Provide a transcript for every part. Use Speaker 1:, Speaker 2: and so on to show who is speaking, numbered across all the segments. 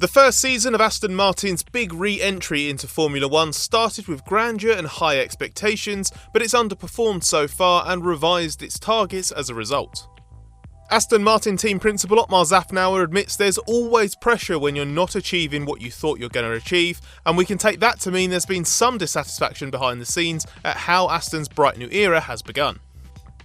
Speaker 1: The first season of Aston Martin's big re-entry into Formula 1 started with grandeur and high expectations, but it's underperformed so far and revised its targets as a result. Aston Martin team principal Otmar Szafnauer admits there's always pressure when you're not achieving what you thought you're going to achieve, and we can take that to mean there's been some dissatisfaction behind the scenes at how Aston's bright new era has begun.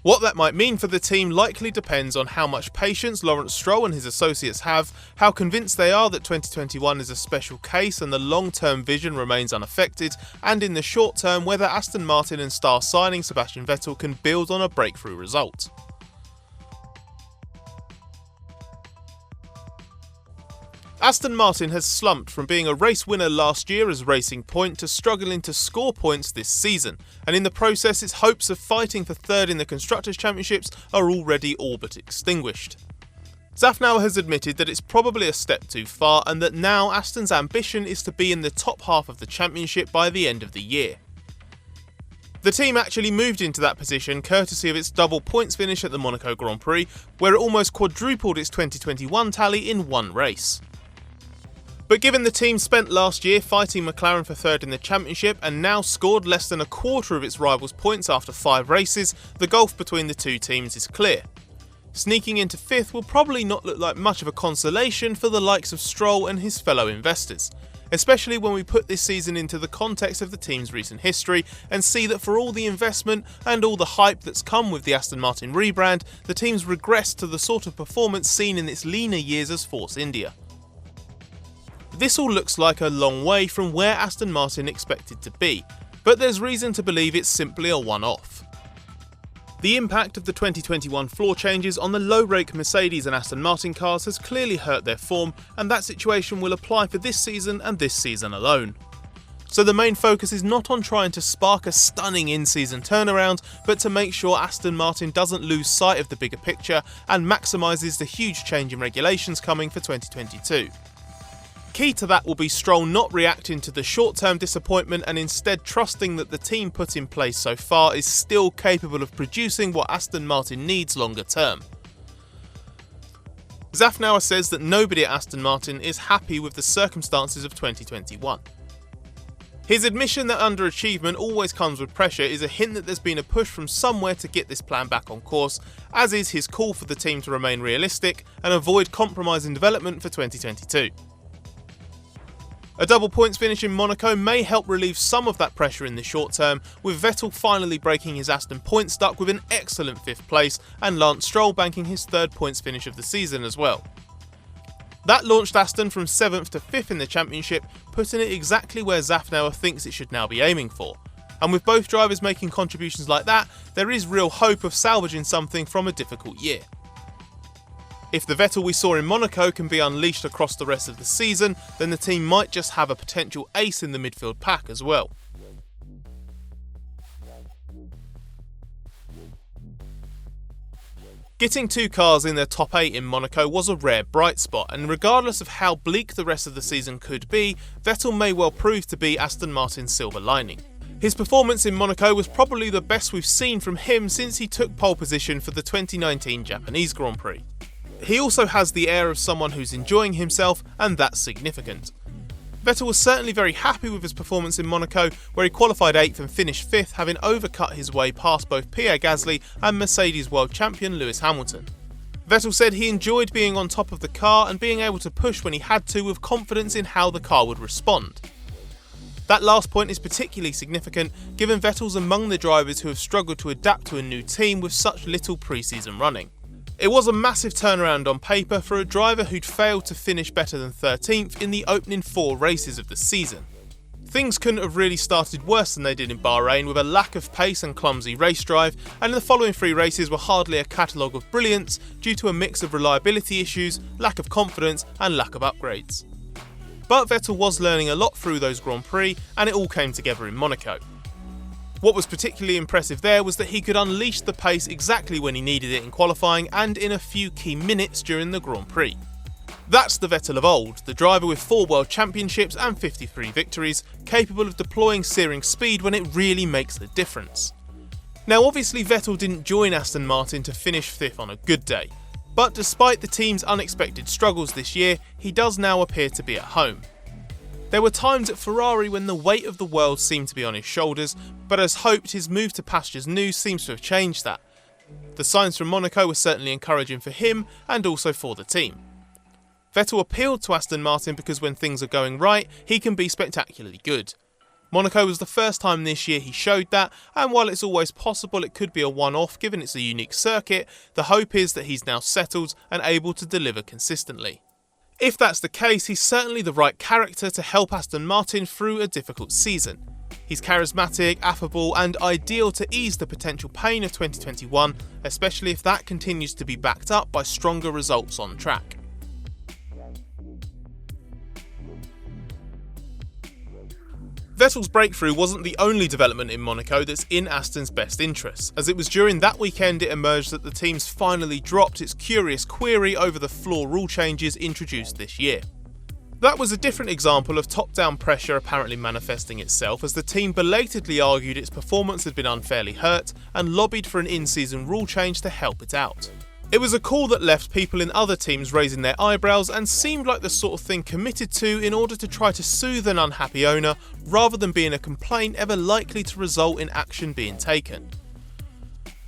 Speaker 1: What that might mean for the team likely depends on how much patience Lawrence Stroll and his associates have, how convinced they are that 2021 is a special case and the long-term vision remains unaffected, and in the short term whether Aston Martin and star signing Sebastian Vettel can build on a breakthrough result. Aston Martin has slumped from being a race winner last year as Racing Point to struggling to score points this season, and in the process its hopes of fighting for third in the Constructors' Championships are already all but extinguished. Szafnauer has admitted that it's probably a step too far and that now Aston's ambition is to be in the top half of the championship by the end of the year. The team actually moved into that position courtesy of its double points finish at the MONACO Grand Prix, where it almost quadrupled its 2021 tally in one race. But given the team spent last year fighting McLaren for third in the championship and now scored less than a quarter of its rivals' points after 5 races, the gulf between the two teams is clear. Sneaking into 5th will probably not look like much of a consolation for the likes of Stroll and his fellow investors, especially when we put this season into the context of the team's recent history and see that for all the investment and all the hype that's come with the Aston Martin rebrand, the team's regressed to the sort of performance seen in its leaner years as Force India. This all looks like a long way from where Aston Martin expected to be, but there's reason to believe it's simply a one-off. The impact of the 2021 floor changes on the low-rake Mercedes and Aston Martin cars has clearly hurt their form, and that situation will apply for this season and this season alone. So the main focus is not on trying to spark a stunning in-season turnaround, but to make sure Aston Martin doesn't lose sight of the bigger picture and maximises the huge change in regulations coming for 2022. Key to that will be Stroll not reacting to the short-term disappointment and instead trusting that the team put in place so far is still capable of producing what Aston Martin needs longer term. Szafnauer says that nobody at Aston Martin is happy with the circumstances of 2021. His admission that underachievement always comes with pressure is a hint that there's been a push from somewhere to get this plan back on course, as is his call for the team to remain realistic and avoid compromising development for 2022. A double points finish in Monaco may help relieve some of that pressure in the short term, with Vettel finally breaking his Aston points duck with an excellent 5th place and Lawrence Stroll banking his 3rd points finish of the season as well. That launched Aston from 7th to 5th in the championship, putting it exactly where Szafnauer thinks it should now be aiming for. And with both drivers making contributions like that, there is real hope of salvaging something from a difficult year. If the Vettel we saw in Monaco can be unleashed across the rest of the season, then the team might just have a potential ace in the midfield pack as well. Getting 2 cars in their top 8 in Monaco was a rare bright spot, and regardless of how bleak the rest of the season could be, Vettel may well prove to be Aston Martin's silver lining. His performance in Monaco was probably the best we've seen from him since he took pole position for the 2019 Japanese Grand Prix. He also has the air of someone who's enjoying himself, and that's significant. Vettel was certainly very happy with his performance in Monaco, where he qualified 8th and finished 5th, having overcut his way past both Pierre Gasly and Mercedes world champion Lewis Hamilton. Vettel said he enjoyed being on top of the car and being able to push when he had to with confidence in how the car would respond. That last point is particularly significant given Vettel's among the drivers who have struggled to adapt to a new team with such little pre-season running. It was a massive turnaround on paper for a driver who'd failed to finish better than 13th in the opening 4 races of the season. Things couldn't have really started worse than they did in Bahrain, with a lack of pace and clumsy race drive, and in the following 3 races were hardly a catalogue of brilliance due to a mix of reliability issues, lack of confidence and lack of upgrades. But Vettel was learning a lot through those Grand Prix, and it all came together in Monaco. What was particularly impressive there was that he could unleash the pace exactly when he needed it in qualifying and in a few key minutes during the Grand Prix. That's the Vettel of old, the driver with 4 world championships and 53 victories, capable of deploying searing speed when it really makes a difference. Now obviously Vettel didn't join Aston Martin to finish 5th on a good day. But despite the team's unexpected struggles this year, he does now appear to be at home. There were times at Ferrari when the weight of the world seemed to be on his shoulders, but as hoped, his move to pastures new seems to have changed that. The signs from Monaco were certainly encouraging for him and also for the team. Vettel appealed to Aston Martin because when things are going right, he can be spectacularly good. Monaco was the first time this year he showed that, and while it's always possible it could be a one-off given it's a unique circuit, the hope is that he's now settled and able to deliver consistently. If that's the case, he's certainly the right character to help Aston Martin through a difficult season. He's charismatic, affable and ideal to ease the potential pain of 2021, especially if that continues to be backed up by stronger results on track. Vettel's breakthrough wasn't the only development in Monaco that's in Aston's best interests, as it was during that weekend it emerged that the team's finally dropped its curious query over the floor rule changes introduced this year. That was a different example of top-down pressure apparently manifesting itself, as the team belatedly argued its performance had been unfairly hurt and lobbied for an in-season rule change to help it out. It was a call that left people in other teams raising their eyebrows and seemed like the sort of thing committed to in order to try to soothe an unhappy owner, rather than being a complaint ever likely to result in action being taken.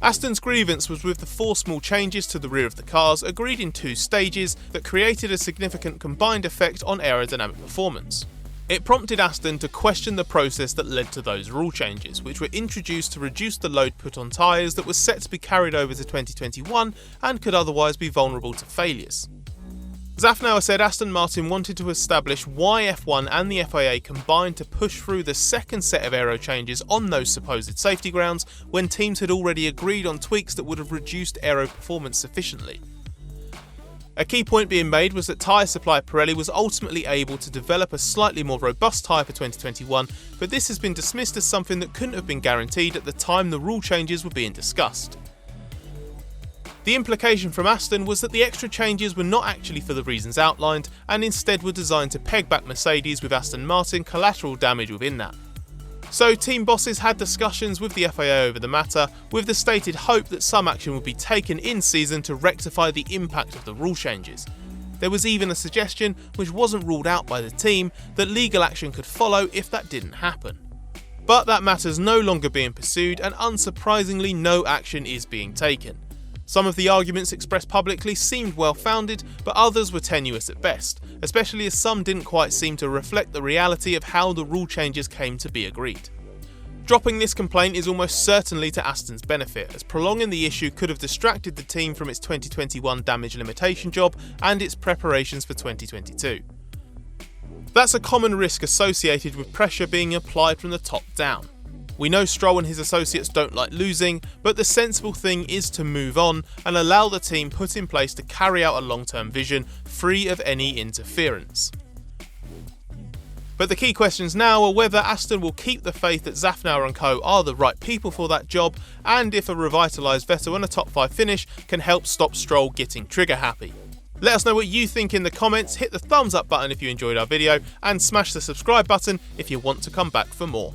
Speaker 1: Aston's grievance was with the 4 small changes to the rear of the cars agreed in 2 stages that created a significant combined effect on aerodynamic performance. It prompted Aston to question the process that led to those rule changes, which were introduced to reduce the load put on tyres that was set to be carried over to 2021 and could otherwise be vulnerable to failures. Zafnauer said Aston Martin wanted to establish why F1 and the FIA combined to push through the second set of aero changes on those supposed safety grounds when teams had already agreed on tweaks that would have reduced aero performance sufficiently. A key point being made was that tyre supplier Pirelli was ultimately able to develop a slightly more robust tyre for 2021, but this has been dismissed as something that couldn't have been guaranteed at the time the rule changes were being discussed. The implication from Aston was that the extra changes were not actually for the reasons outlined, and instead were designed to peg back Mercedes, with Aston Martin collateral damage within that. So team bosses had discussions with the FIA over the matter, with the stated hope that some action would be taken in season to rectify the impact of the rule changes. There was even a suggestion, which wasn't ruled out by the team, that legal action could follow if that didn't happen. But that matter's no longer being pursued, and unsurprisingly no action is being taken. Some of the arguments expressed publicly seemed well-founded, but others were tenuous at best, especially as some didn't quite seem to reflect the reality of how the rule changes came to be agreed. Dropping this complaint is almost certainly to Aston's benefit, as prolonging the issue could have distracted the team from its 2021 damage limitation job and its preparations for 2022. That's a common risk associated with pressure being applied from the top down. We know Stroll and his associates don't like losing, but the sensible thing is to move on and allow the team put in place to carry out a long-term vision, free of any interference. But the key questions now are whether Aston will keep the faith that Zafnauer and co are the right people for that job, and if a revitalised Vettel and a top 5 finish can help stop Stroll getting trigger happy. Let us know what you think in the comments, hit the thumbs up button if you enjoyed our video, and smash the subscribe button if you want to come back for more.